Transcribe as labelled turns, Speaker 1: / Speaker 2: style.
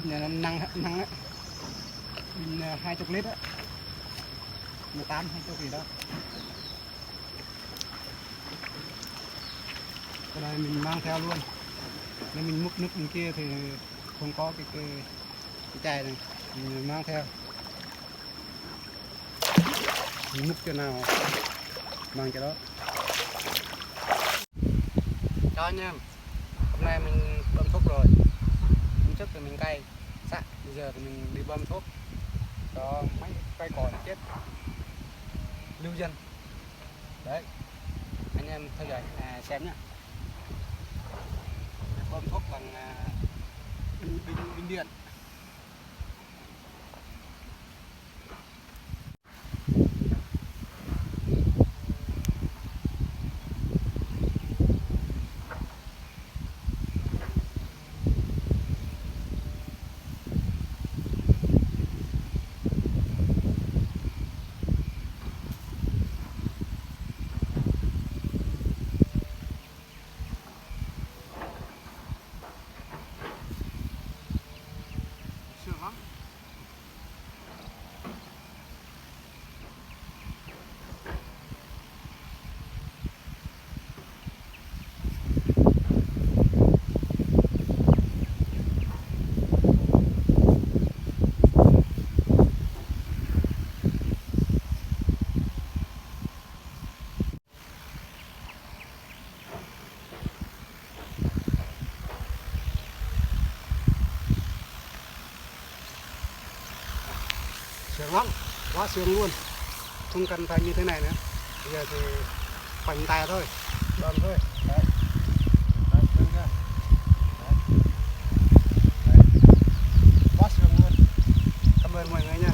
Speaker 1: bình là năng năng á, bình 20 lít á, 18 20 gì đó. Cái này mình mang theo luôn. Nếu mình múc nước bên kia thì không có cái chai này, mình mang theo. Mình múc chỗ nào mang cái đó. Chào anh em, hôm nay mình bơm thuốc rồi. Hôm trước thì mình cày sạ, bây giờ thì mình đi bơm thuốc cho mấy cây cỏ chết lưu dân. Đấy, anh em theo dõi xem nhé. Bơm thuốc bằng pin điện. Sướng lắm. Sướng lắm, quá sướng luôn, không cần phải như thế này nữa. Bây giờ thì khoanh tay thôi, bơm thôi. Đấy, đấy, bơm ra. Đấy. Đấy. Quá sướng luôn. Cảm ơn mọi người nha.